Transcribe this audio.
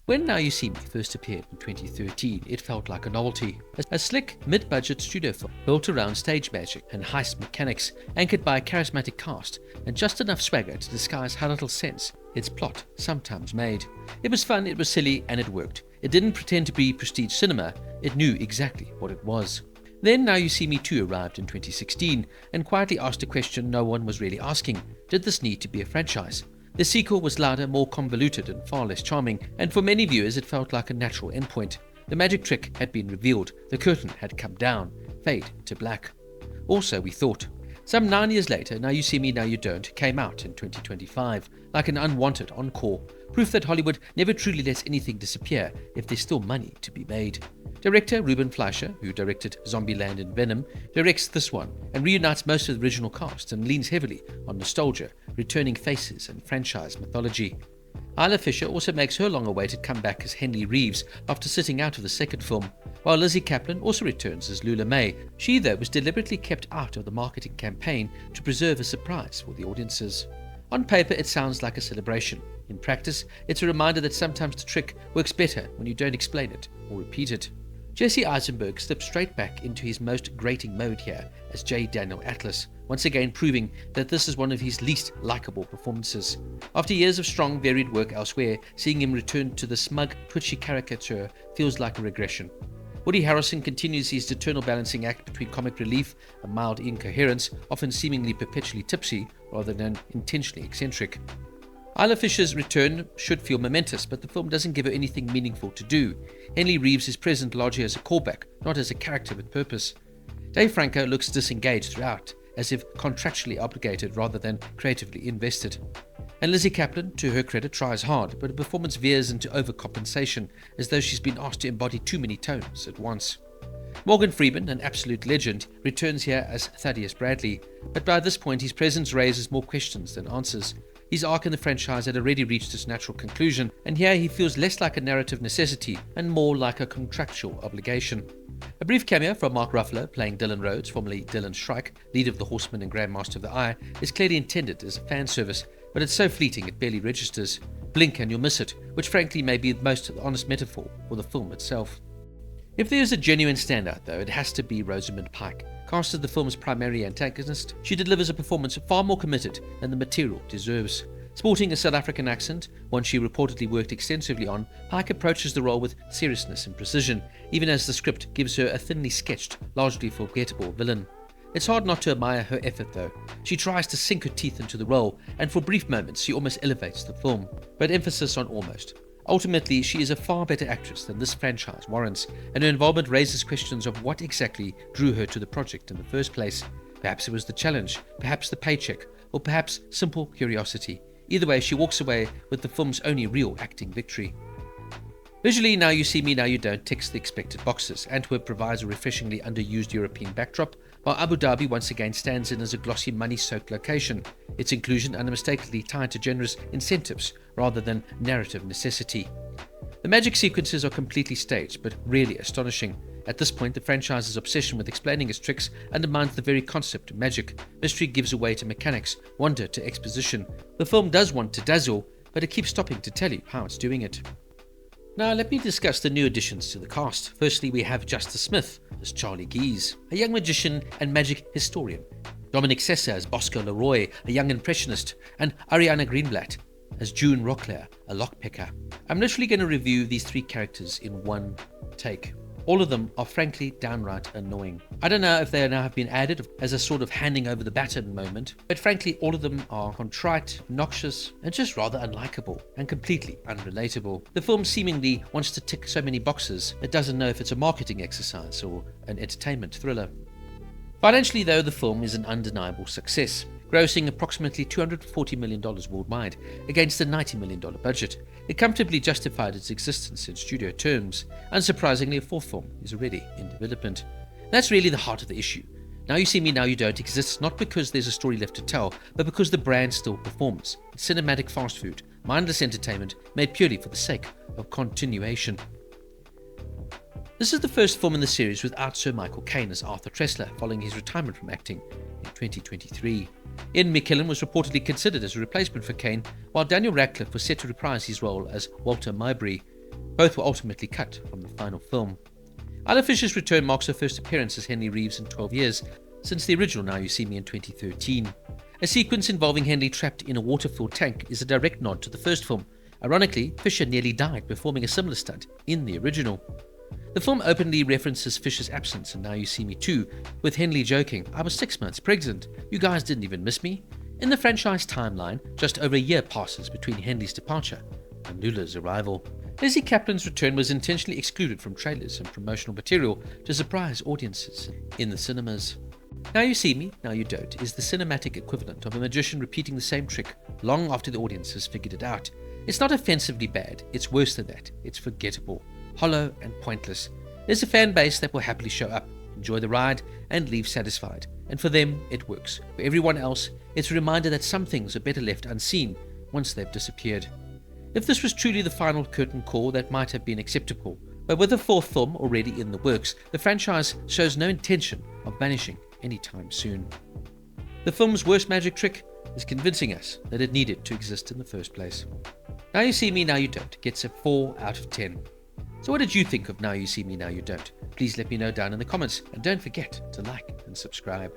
When Now You See Me first appeared in 2013, it felt like a novelty. A slick, mid-budget studio film built around stage magic and heist mechanics, anchored by a charismatic cast and just enough swagger to disguise how little sense its plot sometimes made. It was fun, it was silly, and it worked. It didn't pretend to be prestige cinema, it knew exactly what it was. Then Now You See Me 2 arrived in 2016 and quietly asked a question no one was really asking: did this need to be a franchise? The sequel was louder, more convoluted, and far less charming, and for many viewers it felt like a natural endpoint. The magic trick had been revealed, the curtain had come down, fade to black. Also, we thought. Some 9 years later, Now You See Me, Now You Don't came out in 2025, like an unwanted encore, proof that Hollywood never truly lets anything disappear if there's still money to be made. Director Ruben Fleischer, who directed Zombieland and Venom, directs this one and reunites most of the original cast and leans heavily on nostalgia, returning faces and franchise mythology. Isla Fisher also makes her long-awaited comeback as Henley Reeves after sitting out of the second film, while Lizzie Kaplan also returns as Lula May. She, though, was deliberately kept out of the marketing campaign to preserve a surprise for the audiences. On paper, it sounds like a celebration. In practice, it's a reminder that sometimes the trick works better when you don't explain it or repeat it. Jesse Eisenberg slipped straight back into his most grating mode here as J. Daniel Atlas, once again proving that this is one of his least likable performances. After years of strong, varied work elsewhere, seeing him return to the smug, twitchy caricature feels like a regression. Woody Harrelson continues his eternal balancing act between comic relief and mild incoherence, often seemingly perpetually tipsy rather than intentionally eccentric. Isla Fisher's return should feel momentous, but the film doesn't give her anything meaningful to do. Henley Reeves is present largely as a callback, not as a character with purpose. Dave Franco looks disengaged throughout, as if contractually obligated rather than creatively invested. And Lizzie Kaplan, to her credit, tries hard, but her performance veers into overcompensation, as though she's been asked to embody too many tones at once. Morgan Freeman, an absolute legend, returns here as Thaddeus Bradley, but by this point his presence raises more questions than answers. His arc in the franchise had already reached its natural conclusion, and here he feels less like a narrative necessity and more like a contractual obligation. A brief cameo from Mark Ruffalo, playing Dylan Rhodes, formerly Dylan Shrike, leader of the Horsemen and Grandmaster of the Eye, is clearly intended as a fan service, but it's so fleeting it barely registers. Blink and you'll miss it, which frankly may be the most honest metaphor for the film itself. If there is a genuine standout, though, it has to be Rosamund Pike. Cast as the film's primary antagonist, she delivers a performance far more committed than the material deserves. Sporting a South African accent, one she reportedly worked extensively on, Pike approaches the role with seriousness and precision, even as the script gives her a thinly sketched, largely forgettable villain. It's hard not to admire her effort, though. She tries to sink her teeth into the role, and for brief moments she almost elevates the film, but emphasis on almost. Ultimately, she is a far better actress than this franchise warrants, and her involvement raises questions of what exactly drew her to the project in the first place. Perhaps it was the challenge, perhaps the paycheck, or perhaps simple curiosity. Either way, she walks away with the film's only real acting victory. Visually, Now You See Me, Now You Don't ticks the expected boxes. Antwerp provides a refreshingly underused European backdrop, while Abu Dhabi once again stands in as a glossy, money-soaked location, its inclusion unmistakably tied to generous incentives rather than narrative necessity. The magic sequences are completely staged, but really astonishing. At this point, the franchise's obsession with explaining its tricks undermines the very concept of magic. Mystery gives away to mechanics, wonder to exposition. The film does want to dazzle, but it keeps stopping to tell you how it's doing it. Now let me discuss the new additions to the cast. Firstly, we have Justice Smith as Charlie Geese, a young magician and magic historian. Dominic Sessa as Bosco Leroy, a young impressionist, and Ariana Greenblatt as June Rockler, a lockpicker. I'm literally going to review these three characters in one take. All of them are frankly downright annoying. I don't know if they now have been added as a sort of handing over the baton moment, but frankly all of them are contrite, noxious, and just rather unlikable and completely unrelatable. The film seemingly wants to tick so many boxes, it doesn't know if it's a marketing exercise or an entertainment thriller. Financially though, the film is an undeniable success, grossing approximately $240 million worldwide against a $90 million budget. It comfortably justified its existence in studio terms. Unsurprisingly, a fourth film is already in development. That's really the heart of the issue. Now You See Me, Now You Don't exists not because there's a story left to tell, but because the brand still performs. It's cinematic fast food, mindless entertainment made purely for the sake of continuation. This is the first film in the series without Sir Michael Caine as Arthur Tressler following his retirement from acting in 2023. Ian McKellen was reportedly considered as a replacement for Caine, while Daniel Radcliffe was set to reprise his role as Walter Mowbray. Both were ultimately cut from the final film. Isla Fisher's return marks her first appearance as Henley Reeves in 12 years, since the original Now You See Me in 2013. A sequence involving Henley trapped in a water-filled tank is a direct nod to the first film. Ironically, Fisher nearly died performing a similar stunt in the original. The film openly references Fisher's absence in Now You See Me 2, with Henley joking, "I was 6 months pregnant. You guys didn't even miss me." In the franchise timeline, just over a year passes between Henley's departure and Lula's arrival. Leslie Kaplan's return was intentionally excluded from trailers and promotional material to surprise audiences in the cinemas. Now You See Me, Now You Don't is the cinematic equivalent of a magician repeating the same trick long after the audience has figured it out. It's not offensively bad, it's worse than that. It's forgettable, hollow and pointless. There's a fan base that will happily show up, enjoy the ride, and leave satisfied. And for them, it works. For everyone else, it's a reminder that some things are better left unseen once they've disappeared. If this was truly the final curtain call, that might have been acceptable. But with a fourth film already in the works, the franchise shows no intention of vanishing anytime soon. The film's worst magic trick is convincing us that it needed to exist in the first place. Now You See Me, Now You Don't gets a 4 out of 10. So what did you think of Now You See Me, Now You Don't? Please let me know down in the comments, and don't forget to like and subscribe.